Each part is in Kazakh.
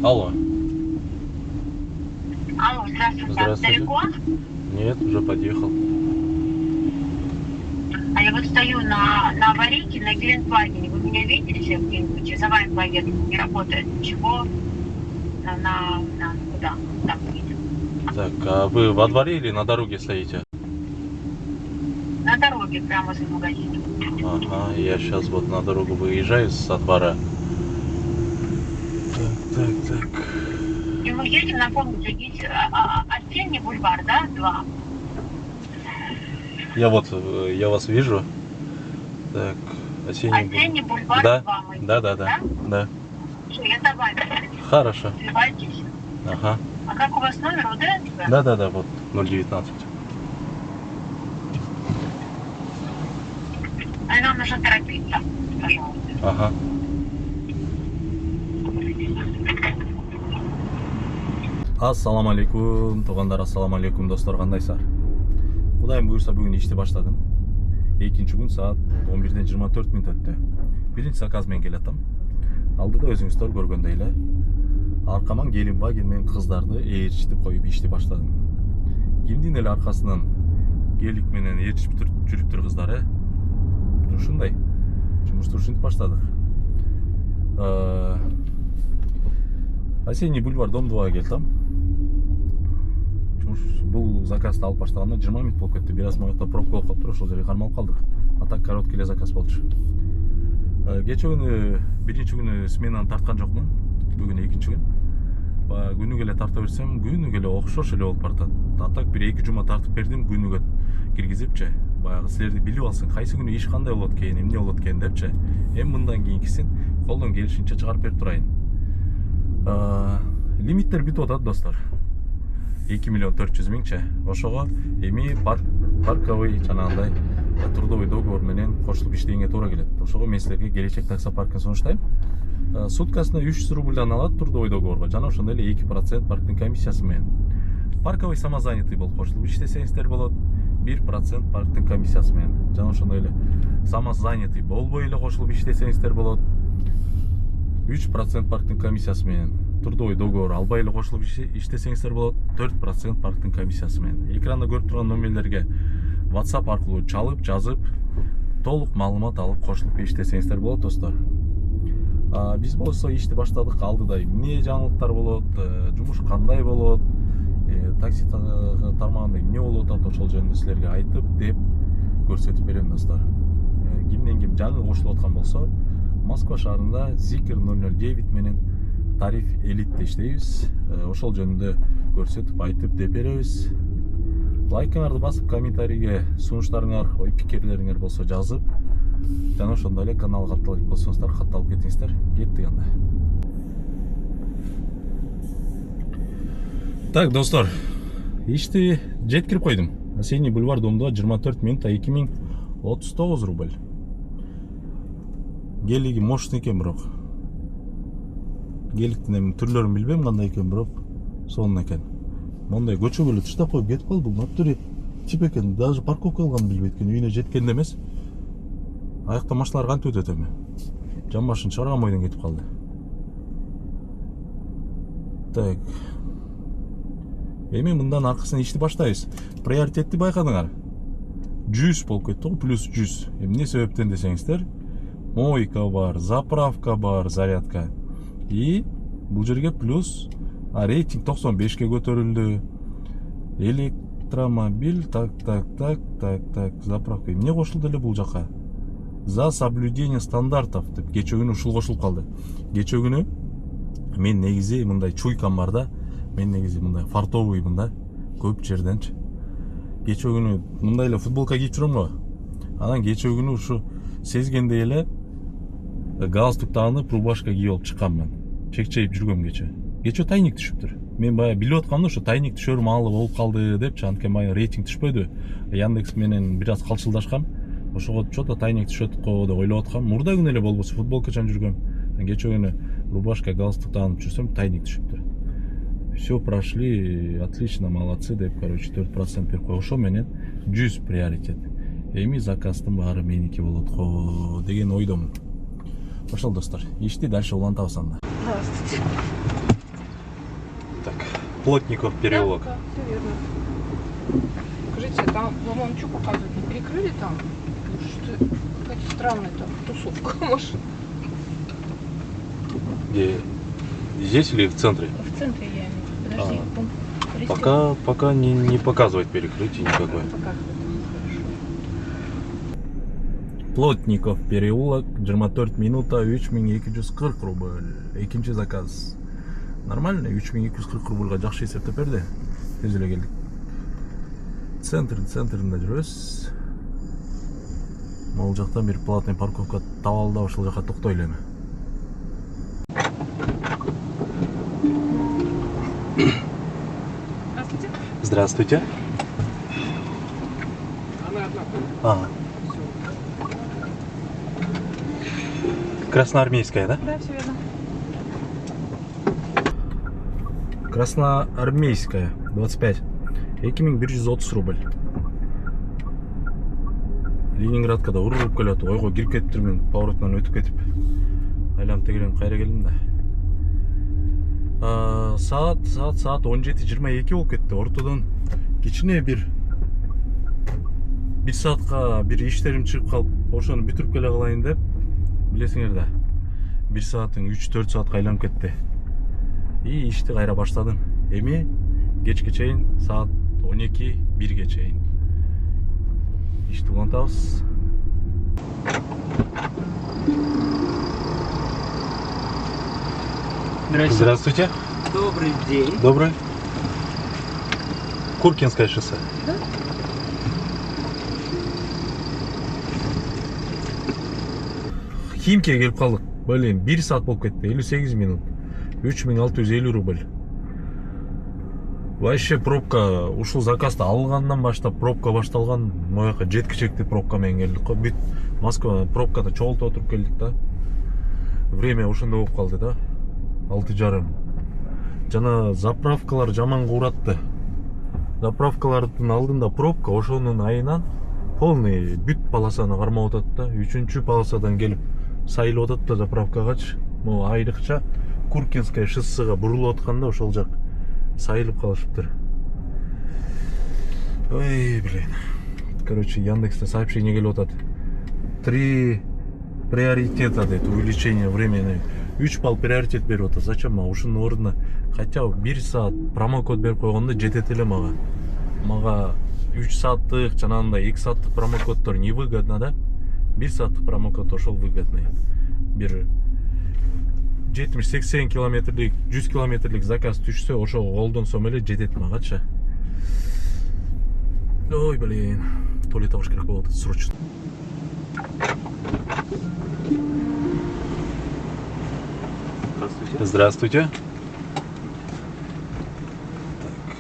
Алло. Алло, здравствуйте. Здравствуйте. Далеко? Нет, уже подъехал. А я вот стою на аварийке на Гелендвагене. Вы меня видите где-нибудь? За вами поеду. Не работает ничего. Куда? Там едем. Так, а вы во дворе или на дороге стоите? На дороге, прямо возле магазина. Ага, я сейчас вот на дорогу выезжаю со двора. Так. И мы едем, напомните, есть Осенний бульвар, да? 2. Я вас вижу. Так, Осенний бульвар Да, 2 мы едем, да. Что, я за вами. Хорошо. Сливайтесь. Ага. А как у вас номер? УД? Да, вот 019. А нам нужно торопиться, пожалуйста. Ага. Ассаламу алейкум, туғандар, ассаламу алейкум, достар, қандайсыздар? Құдайым бұйырса бүгін іште баштадым. Екінші күн саат 11-ден 24 минут өтті. Бірінші заказмен келатам. Алдыда өзіңіздер көргендей эле аркаман Гелендваген мен кыздарды ээрчитип коюп ишти баштадым. Кимдин эле аркасынан гелик менен ээрчип жүрүптүр кыздары. Ушундай жумушту ушинтип баштадык. Осенний бульвар, дом 2 келдим. Бул заказды алып баштаганына 20 минут болуп кетти. Бир аз моюкта пробка болуп калыптыр, ошол жерге кармалып калдык. А так короткий эле заказ болчу. Кече күнү биринчи күнү сменаны тарткан жокмун. Бүгүн экинчи күн. Күнүгө эле тарта берсем, күнүгө эле окшош эле болуп баратат. А так бир 2 жума тартып бердим, күнүгө киргизипчи. Баягы силерди билип алсын, кайсы күнү иш кандай болот экен, эмне болот экен депчи. Эми мындан кийинкисин колдон келишинче чыгарып берип турайын. Лимиттер бүтүп атат, достор. 2 миллион 400 миңче. Ошого эми парковый жанагындай трудовой договор менен кошулуп иштегенге туура келет. Ошого мен силерге келечек таксопаркын сунуштайм. Суткасына 300 рубльдан алат трудовой договорго. Жана ошондой эле 2% парктын комиссиясы менен. Парковый самозанятый болуп кошулуп иштесеңиздер болот. 1% парктын комиссиясы менен. Жана ошондой эле самозанятый болбой эле кошулуп иштесеңиздер болот. 3% парктын комиссиясы менен. Трудовой договор албай эле кошулуп иштесеңиздер болот. 4% парктын комиссиясы менен. Экранда көрүп турган номерлерге WhatsApp аркылуу чалып, жазып, толук маалымат алып кошулуп иштесеңиздер болот, достор. Биз болсо ишти баштадык. Алдыда эмне жаңылыктар болот, жумуш кандай болот, такси тармагында эмне болуп атат, ошол жөнүндө силерге айтып, деп көрсөтүп берем, достор. Кимден ким жаңы кошулуп аткан болсо, Москва шаарында Zikr 009 менен тариф элитте иштейбиз. Ошол жөнүндө көрсөтүп, айтып деп беребиз. Лайкыңарды басып, комментарийге сунуштарыңар, ой пикирлериңер болсо жазып, жана ошондой эле каналга катталып болсоңуздар, катталып кетиңиздер. Кеттик анда. Так, достор, ишти жеткирип койдум. Осенний бульвар, дом 2, 24 минутта 2039 рубль. Гелиги мощный экен, бирок. Геликтин эми түрлөрүн билбейм кандай экен, бирок сонун экен. Мондай көчөгө эле таштап коюп кетип калды. Бул натуре тип экен. Даже парковка алганын билбейт экен. Үйүнө жеткенде эмес. Аякта машиналар кантип өтөт эми? Жан башын чыгарган бойдон кетип калды. Так. Эми мындан аркысынан ишти баштайбыз. Приоритетти байкадыңар. 100 болуп кетти го, плюс 100. Эмне себептен десеңиздер, мойка бар, заправка бар, зарядка. И бул жерге плюс рейтинг 95-ке көтөрүлдү. Электромобиль, так, заправка. Эмне кошулду эле бул жака? За соблюдение стандартов деп кече күнү ушул кошулуп калды. Кече күнү мен негизи мындай чуйкам бар да. Мен негизи мындай фартовый мында көп жерденчи. Кече күнү мындай эле футболка кийип жүрөм го. Анан кече күнү ушу сезгендей эле галстук таанып, рубашка кийип алып чыкканмын. Чекчейип жүргөм кече. Кече тайник түшүптүр. Мен бая билип аткамда ушу тайник түшөр маалы болуп калды депчи, анткени бая рейтинг түшпөдү. Яндекс менен бир аз калчылдашкам. Ошого чото тайник түшөт го деп ойлоп аткам. Мурда күнү эле болбосо футболкачан жүргөм. Кече күнү рубашка, галстук таанып жүрсөм, тайник түшүптүр. Все прошли, отлично, молодцы деп, короче, 4% берип кой. Ошо менен 100 приоритет. Эми заказдын баары меники болот го деген ойдомун. Ошол, достор, ишти дальше улантабыз анда. Здравствуйте. Так, Плотников переулок. Да, все верно. Скажите, там, по-моему, что показывают? Не перекрыли там? Что какая-то странная там тусовка, может? Где? Здесь или в центре? В центре я имею. Подожди, Пока не показывает перекрытие никакое. Показывает. Хорошо. Плотников переулок, 24 минута, 3240 рубль. Экинчи заказ. Нормально, 3240 рубльга жакшы эсептеп берди. Тез эле келдик. Центринде жүрөбүз. Могул жактан бир платный парковка таап алды, ошол жака токтойлу эми. Здравствуйте. Здравствуйте. Она одна. Ага. Красноармейская, да? Да, все верно. Красноармейская, 25. 2130 рубль. Ленинградка да уруп келет, ойго кирип кетиптирмин, поворотунан өтүп кетип. Айланып тегеленип кайра келдим да. Саат 17:22 болуп кетти. Ортодон кичине бир саатка бир иштерим чыгып калып, ошону бүтүрүп келе калайын деп, билесиңер да. 1 сааттын 3-4 саатка айланып кетти. И ишти кайра баштадым. Эми кечке чейин саат 12-1ге чейин ишти улантабыз. Здравствуйте. Добрый день. Добрый. Куркинское шоссе. Да? Химкеге келип калдык. Блин, 1 саат болуп кетти. 58 минут. 3650 рубль. Вообще пробка, ушул заказды алгандан баштап пробка башталган. Мояка жеткичекти пробка менен келдик го. Бүт Москва пробкада чогултуп отуруп келдик да. Время ошондой болуп калды да. 6:30. Жана заправкалар жаман кууратты. Заправкалардын алдында пробка, ошонун айынан полный бүт полосаны кармап атат да. 3-чү полосадан келип сайылып атат да заправкагачы. Могу айрыкча Куркинское шоссега бурулуп атканда ошол жак сайылып калышыптыр. Ой, блин. Короче, Яндексте сообщение келип атат. 3 приоритета дейт, увеличение времени. 3 балл приоритет берип атат. Зачем мага ушунун ордуна хотя бы 1 саат промокод берип койгондо жетет эле мага. Мага 3 сааттык жанагындай 2 сааттык промокоддор невыгодно да. 1 сааттык промокод ошол выгодный. Бир 70-80 километрлик, 100 километрлик заказ түшсө, ошого колдонсом эле жетет магачы. Ой, блин. Туалет табыш керек болуп атат срочно. Здравствуйте. Здравствуйте. Так.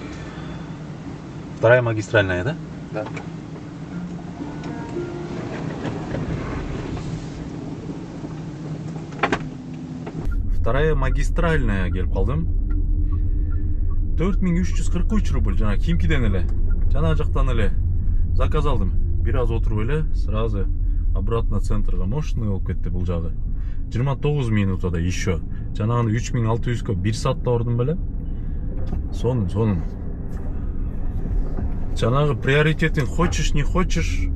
Вторая магистральная, да? Да. Вторая магистральная келип калдым. 4343 рубль жана Химкиден эле. Жана жактан эле заказ алдым. Бир аз отуруп эле сразу обратно центрга мощный болуп кетти бул жагы. 29 минутада еще. Жанагы 3600га 1 саатта ордум беле. Сонун. Жанагы приоритетин хочешь не хочешь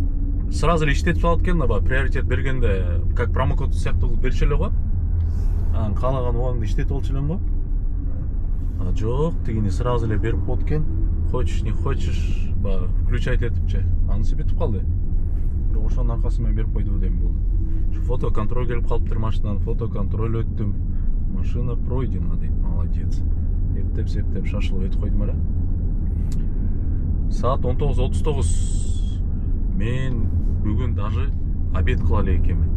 сразу эле иштетип алат экен да, приоритет бергенде как промокод сыяктуу кылып берчү эле го. Анан каалаган убагыңды иштетип алчу элем го. А жок, тигини сразу эле берип коет экен. Хочешь не хочешь, включать этипчи. Анысы бүтүп калды. Бирок ошонун аркасы менен берип койду дейм болду. Фото контроль келип калыптыр машинадан, фото контроль өттүм. Машина пройдена дейт, молодец. Эптеп шашылып өтүп койдум эле. Саат 19:39. Мен бүгүн даже обед кыла элек экенмин.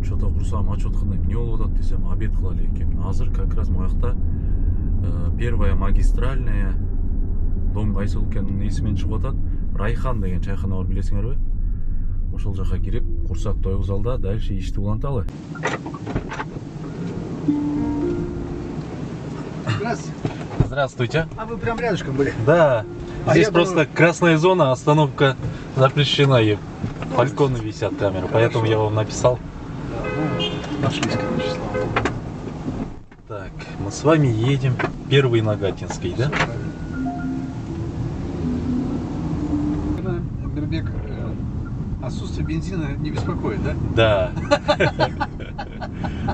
Что-то курсагым ачып аткандай, эмне болуп атат десем, обед кыла элек экенмин. Азыр как раз моякта первая магистральная дом кайсы экенин эсимен чыгып атат. Райхан деген чайхана бар, билесиңерби? Ошол жака кирип, курсак тойгузалы да, дальше ишти уланталы. Здравствуйте. Здравствуйте. А вы прям рядышком были? Да. А Здесь я просто думаю- красная зона, остановка запрещена, и балконы висят камеры, поэтому я вам написал. Да, ну, нашлись, короче, слава богу. Так, мы с вами едем первый Нагатинский, да? Бербек, отсутствие бензина не беспокоит, да? Да.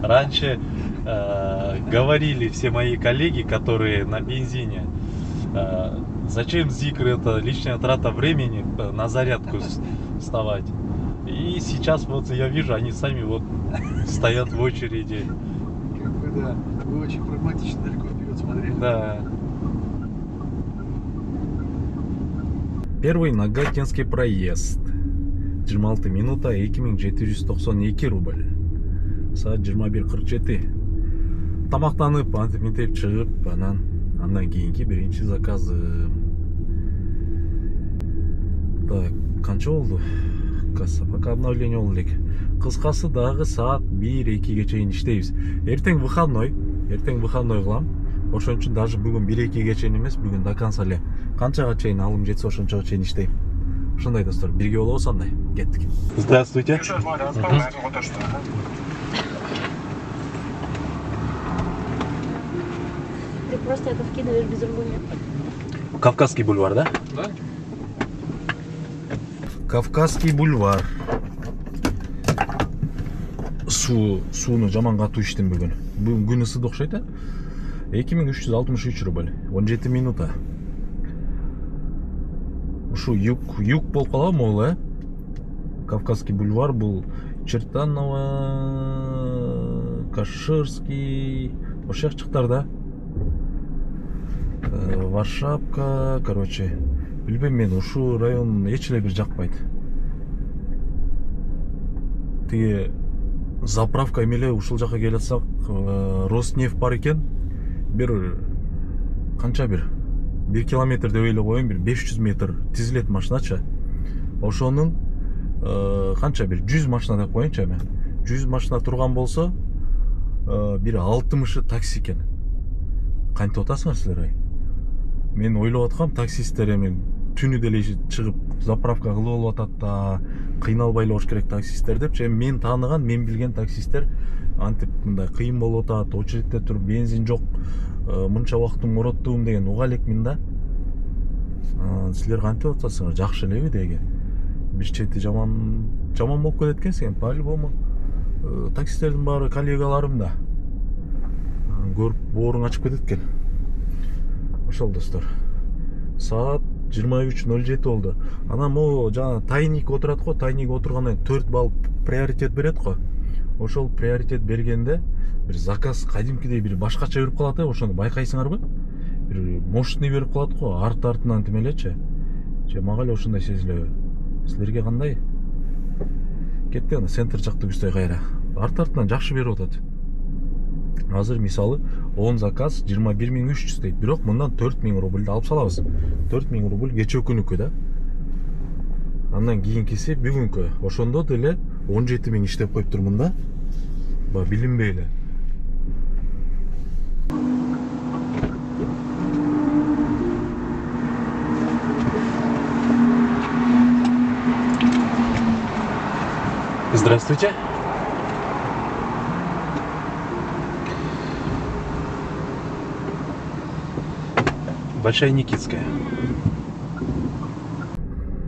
Раньше говорили все мои коллеги, которые на бензине, зачем Зикр, это лишняя трата времени на зарядку вставать. И сейчас вот я вижу, они сами вот стоят в очереди. Как бы, да. Вы очень прагматично далеко вперед смотрели. Да. Первый Нагатинский проезд. 26 минута 2792 рубль. Саат 21:47. Тамақтанып, антип мектеп чыгып, анан кийинки биринчи заказы. Так, канча болду? Касса, пока обновление болду элек. Кыскасы дагы саат 1-2 чейин иштейбиз. Эртең выходной кылам. Ошон үчүн даже бүгүн 1-2 чейин эмес, бүгүн до конца эле. Канчага чейин алым жетсе ошончого чейин иштейм. Ошондой достор, бирге болобуз андай. Кеттик. Здравствуйте. Ты просто это вкидываешь без ругания. Кавказский бульвар, да? Да? Кавказский бульвар. Сууну жаман катуу иштим бүгүн. Бүгүн күн ысыды окшойт, да? 2363 рубль. 17 минута. Ушу юг болуп калабы могул, э? Кавказский бульвар бул Чертаново, Каширский, ошол жактар да. Варшавка, короче, билбейм мен, ушул район эч эле бир жакпайт. Тиги заправка эмеле ушул жака келатсак, Роснефть бар экен. Бир канча бир 1 километр деп эле коеюн, бир 500 метр тизилет машиначы. Ошонун канча бир 100 машина деп коеюнчу эми. 100 машина турган болсо, бир 60-ы такси экен. Кантип атасыңар силер ай? Мен ойлоп аткам, таксисттер эми түнү деле чыгып заправка кылып алып атат да, кыйналбай эле болуш керек таксисттер депчи. Эми мен тааныган, мен билген таксисттер антип мындай кыйын болуп атат, очередте туруп бензин жок, мынча убакытым ороттум деген уга элекмин да. Силер кантип атасыңар? Жакшы элеби деги? Бир чети жаман болуп кетет экенсиң, по-любому. Таксисттердин баары коллегаларым да. Көрүп бооруң ачып кетет экен. Ошол достор. Саат 23:07 болду. Анан могу жана тайник отурат го, тайник отургандан 4 балл приоритет берет го. Ошол приоритет бергенде бир заказ кадимкидей бир башкача берип калат, ошону байкайсыңарбы? Бир мощный берип калат го, артынан тимелечи. Же мага эле ошондой сезилеби? Силерге кандай? Кетти ана центр жакты күздөй кайра. Артынан жакшы берип атат. Азыр мисалы 10 заказ 21300 дейт. Бирок мындан 4000 рубльды алып салабыз. 4000 рубль кече күнүкү да. Андан кийинкиси бүгүнкү. Ошондо деле 17000 иштеп коюп турмун да. Ба билинбей эле. Здравствуйте. Большая Никитская.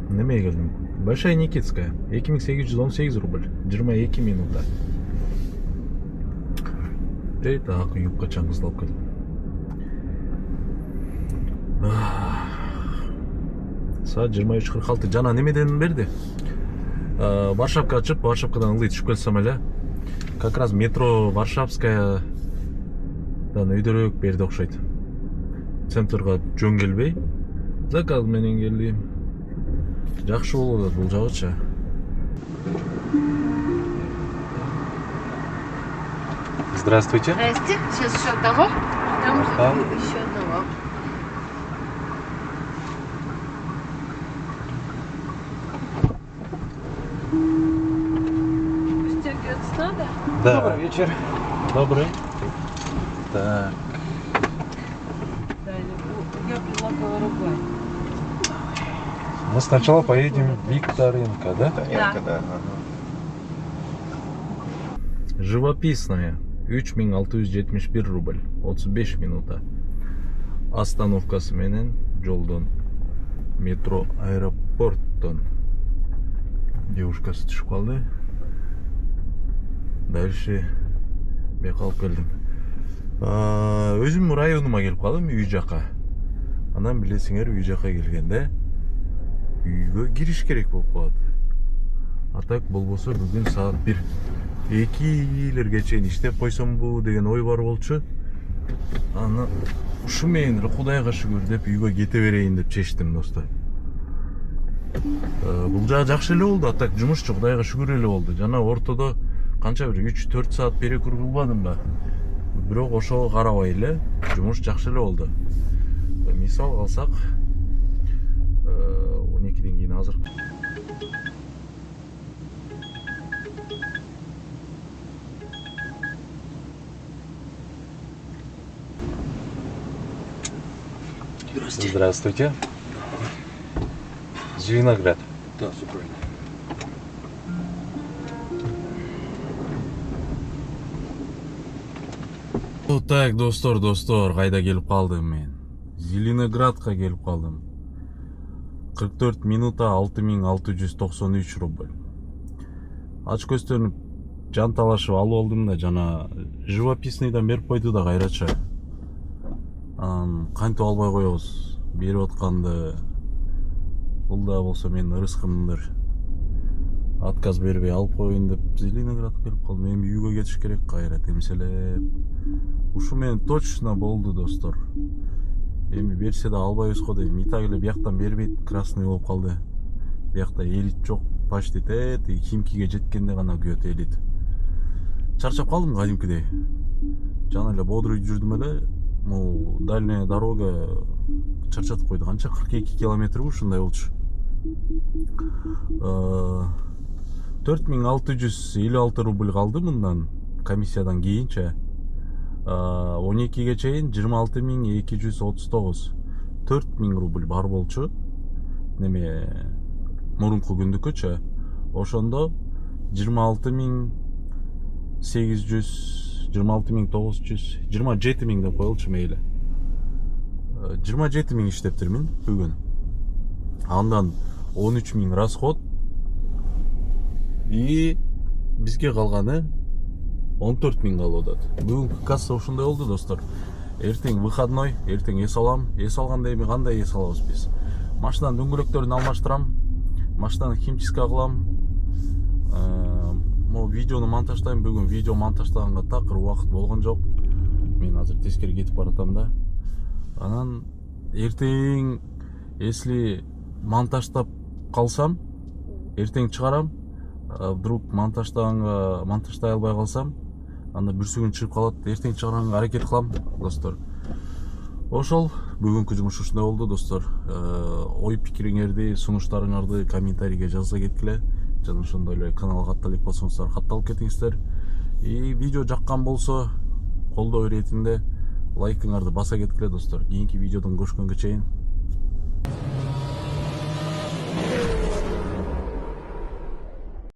Немеге келдим? Большая Никитская. 2818 рубль. 22 минута. Так, юбка чаңгыздалып кетип. Саат 23:46. Жана немеден берди? Варшавка ачып, Варшавкадан ылдый түшүп келсем эле. Как раз метро Варшавская өйдөрөөк берди окшойт. Центрга жөн келбей, заказ менен келдим. Жакшы болот бул жагычы. Здравствуйте. Здрасте. Сейчас еще одного. Там Ага. еще одного. Стягиваться надо? Да. Добрый вечер. Добрый. Так. Да, я предлагала рубай. Мы сначала поедем в Викторенко, да? Да. Живописная. 3671 рубль 35 минута. Остановкасы менен жолдон метро аэропорттон девушкасы түшүп калды. Дальше бияка алып келдим. Өзүм районума келип калдым, үй жака. Анан билесиңер, үй жака келгенде үйгө кириш керек болуп калат. А так болбосо бүгүн саат 1-2 чейин иштеп койсомбу деген ой бар болчу. Аны ушу менен эле Кудайга шүгүр деп үйгө кете берейин деп чечтим, достор. Бул жагы жакшы эле болду, а так жумушчу Кудайга шүгүр эле болду. Жана ортодо канча бир 3-4 саат перекур кылбадым ба. Бирок ошого карабай эле жумуш жакшы эле болду. Мисал алсак 12ден кийин азыр Здравствуйте. Зеленоград. Да, все правильно. Так, достор, кайда келип калдым мен? Зеленоградка келип калдым. 44 минута 6693 рубль. Ач көстөнүп жан талашып алып алдым да, жана живописныйдан берип койду да кайрача. Кантип албай коебуз? Берип атканды бул да болсо менин ырыскымдыр. Отказ бербей алып коеюн деп Зеленоградка келип калдым. Эми үйгө кетиш керек кайра темселеп. Ушу менен точно болду, достор. Эми берсе да албайбыз го дейм. И так эле бияктан бербейт, красный болуп калды. Биякта элит жок, почти Химкиге жеткенде гана күйөт элит. Чарчап калдым кадимкидей. Жана эле бодрый жүрдүм эле. Могу дальняя дорога чарчатып койду. Канча 42 километр ушундай болчу. 4656 рубль калды мындан комиссиядан кийинче. 12ге чейин 26239. 4000 рубль бар болчу. Неме мурунку күндүккөчө. Ошондо 26800, 26900, 27000 деп коелчу мейли. 27000 иштептирмин бүгүн. Андан 13000 расход. И бизге калганы 14000 калып атат. Бүгүнкү касса ушундай болду, достор. Эртең выходной, эртең эс алам. Эс алганда эми кандай эс алабыз биз? Машинанын дөңгөлөктөрүн алмаштырам. Машинаны химчистка кылам. Могу видеону монтаждайм. Бүгүн видео монтаждаганга такыр убакыт болгон жок. Мен азыр тескери кетип баратам да. Анан эртең если монтаждап калсам, эртең чыгарам. Вдруг монтаждай албай калсам, анда бүрсүгүн чыгып калат. Эртең чыгарганга аракет кылам, достор. Ошол бүгүнкү жумуш ушундай болду, достор. Ой пикириңерди, сунуштарыңарды комментарийге жаза кеткиле. Жана ошондой эле каналга катталып элек болсоңуздар, катталып кетиңиздер. И видео жаккан болсо, колдоо иретинде лайкыңарды баса кеткиле, достор. Кийинки видеодон көрүшкөнгө чейин